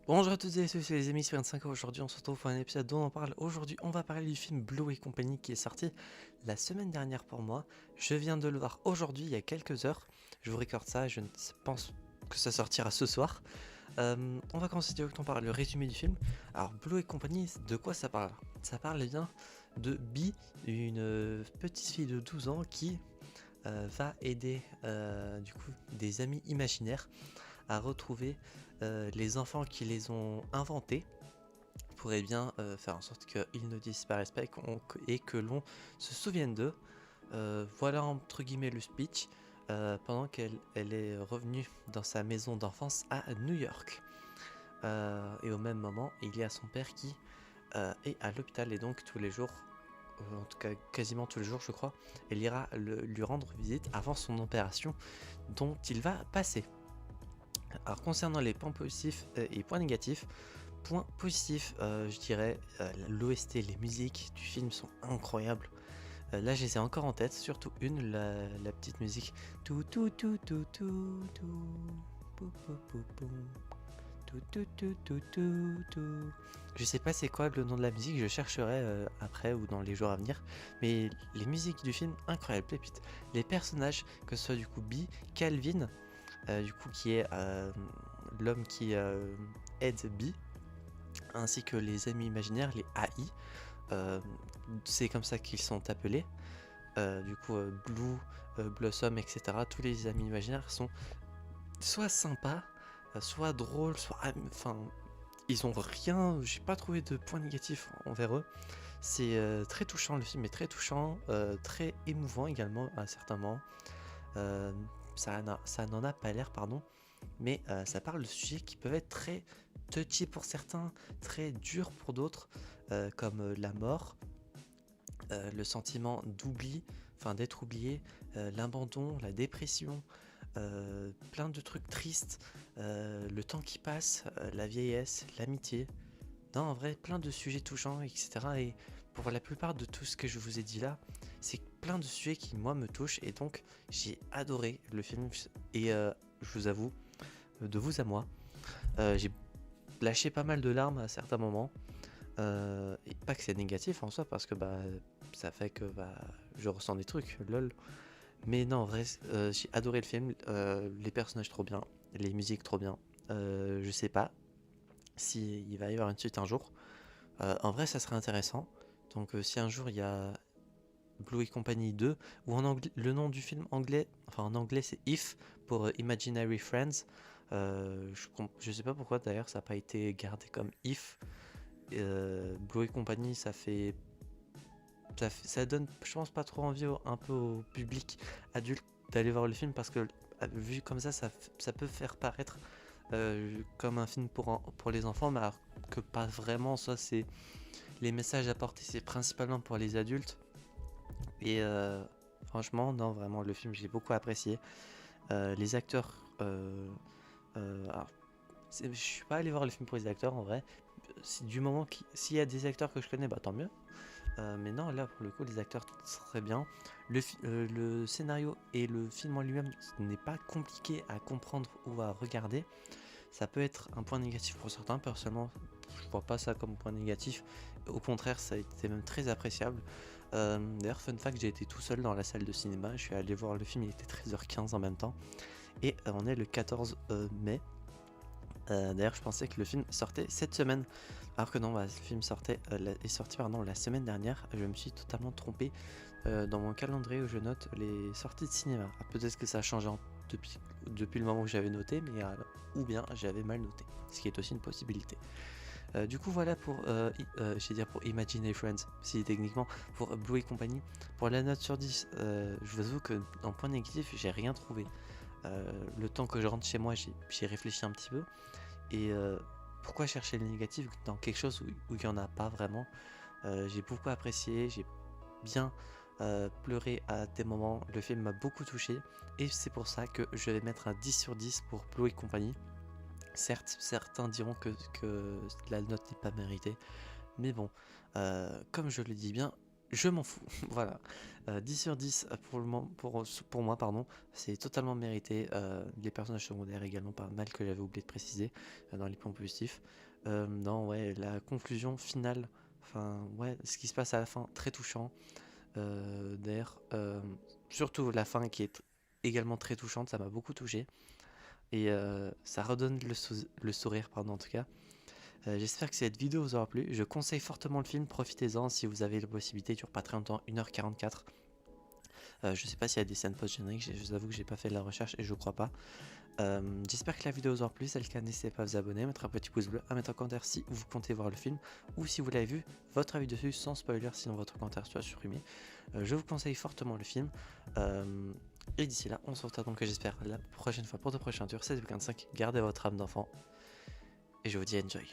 Bonjour à toutes et à tous, c'est les amis, c'est 25 ans. Aujourd'hui, on se retrouve pour un épisode dont on parle. Aujourd'hui, on va parler du film Blue et compagnie qui est sorti la semaine dernière pour moi. Je viens de le voir aujourd'hui, il y a quelques heures. Je vous recorde ça, je pense que ça sortira ce soir. On va commencer directement par le résumé du film. Alors, Blue et compagnie, de quoi ça parle? Ça parle bien de Bee, une petite fille de 12 ans qui va aider du coup des amis imaginaires à retrouver les enfants qui les ont inventés pour bien faire en sorte qu'ils ne disparaissent pas et que l'on se souvienne d'eux. Voilà entre guillemets le speech pendant qu'elle est revenue dans sa maison d'enfance à New York. Et au même moment, il y a son père qui est à l'hôpital et donc tous les jours, en tout cas quasiment tous les jours je crois, elle ira lui rendre visite avant son opération dont il va passer. Alors concernant les points positifs et points négatifs, point positif, je dirais l'OST, les musiques du film sont incroyables. Là, je les ai encore en tête, surtout la petite musique. Tout, tout, tout, tout, tout, tout, pou, pou, pou, pou, tout, tout, tout, tout, tout, tout. Je sais pas c'est quoi le nom de la musique, je chercherai après ou dans les jours à venir. Mais les musiques du film, incroyables, pépites. Les personnages, que ce soit du coup Bee, Calvin, du coup qui est l'homme qui aide Bee, ainsi que les amis imaginaires, les AI. C'est comme ça qu'ils sont appelés. Du coup, Blue, Blossom, etc. Tous les amis imaginaires sont soit sympas, soit drôles, soit. Enfin, ils ont rien. J'ai pas trouvé de point négatif envers eux. C'est très touchant, le film est très touchant, très émouvant également à certains moments. Ça n'en a pas l'air, pardon, mais ça parle de sujets qui peuvent être très touchy pour certains, très durs pour d'autres, comme la mort, le sentiment d'oubli, enfin d'être oublié, l'abandon, la dépression, plein de trucs tristes, le temps qui passe, la vieillesse, l'amitié. Non, en vrai, plein de sujets touchants, etc. Et pour la plupart de tout ce que je vous ai dit là, c'est plein de sujets qui, moi, me touchent. Et donc, j'ai adoré le film. Et je vous avoue, de vous à moi, j'ai lâché pas mal de larmes à certains moments. Et pas que c'est négatif en soi, parce que bah, ça fait que bah, je ressens des trucs, lol. Mais non, en vrai, j'ai adoré le film. Les personnages trop bien, les musiques trop bien. Je sais pas s'il va y avoir une suite un jour. En vrai, ça serait intéressant. Donc, si un jour il y a Blue et compagnie 2, ou en anglais, le nom du film anglais, enfin en anglais c'est If pour Imaginary Friends. Je sais pas pourquoi d'ailleurs ça n'a pas été gardé comme If. Blue et compagnie, ça donne, je pense, pas trop envie un peu au public adulte d'aller voir le film parce que vu comme ça peut faire paraître comme un film pour les enfants, mais alors que pas vraiment. Ça, c'est les messages apportés, c'est principalement pour les adultes. Et franchement, non, vraiment, le film, j'ai beaucoup apprécié. Les acteurs, alors, je suis pas allé voir le film pour les acteurs en vrai. S'il y a des acteurs que je connais, bah tant mieux. Mais non, là pour le coup, les acteurs très bien. Le scénario et le film en lui-même n'est pas compliqué à comprendre ou à regarder. Ça peut être un point négatif pour certains. Personnellement, je vois pas ça comme point négatif. Au contraire, ça a été même très appréciable. D'ailleurs, fun fact, j'ai été tout seul dans la salle de cinéma. Je suis allé voir le film, il était 13h15 en même temps. Et on est le 14 mai. D'ailleurs, je pensais que le film sortait cette semaine, alors que non, bah, le film est sorti la semaine dernière. Je me suis totalement trompé dans mon calendrier où je note les sorties de cinéma. Ah, peut-être que ça a changé depuis le moment où j'avais noté, mais ou bien j'avais mal noté, ce qui est aussi une possibilité. Du coup, voilà pour, pour Imaginary Friends, si techniquement pour Blue et compagnie. Pour la note sur 10, je vous avoue que en point négatif, j'ai rien trouvé. Le temps que je rentre chez moi, j'ai réfléchi un petit peu. Et pourquoi chercher le négatif dans quelque chose où il n'y en a pas vraiment. J'ai beaucoup apprécié, j'ai bien pleuré à des moments, le film m'a beaucoup touché. Et c'est pour ça que je vais mettre un 10 sur 10 pour Blue et compagnie. Certes, certains diront que la note n'est pas méritée. Mais bon, comme je le dis bien, je m'en fous. Voilà. 10 sur 10 pour moi, pardon. C'est totalement mérité. Les personnages secondaires également, pas mal que j'avais oublié de préciser dans les points positifs. Non, ouais, la conclusion finale, enfin, ouais, ce qui se passe à la fin, très touchant. D'ailleurs, surtout la fin qui est également très touchante, ça m'a beaucoup touché. Et ça redonne le sourire, pardon, en tout cas. J'espère que cette vidéo vous aura plu. Je conseille fortement le film, profitez-en si vous avez la possibilité, il dure pas très longtemps, 1h44. Je sais pas s'il y a des scènes post-génériques, je vous avoue que j'ai pas fait la recherche et je crois pas. J'espère que la vidéo vous aura plu, si c'est le cas n'hésitez pas à vous abonner, à mettre un petit pouce bleu, à mettre un commentaire si vous comptez voir le film ou si vous l'avez vu, votre avis dessus sans spoiler sinon votre commentaire soit supprimé. Je vous conseille fortement le film. Et d'ici là, on se retrouve donc j'espère la prochaine fois pour de prochains tours, 7.25, gardez votre âme d'enfant et je vous dis enjoy.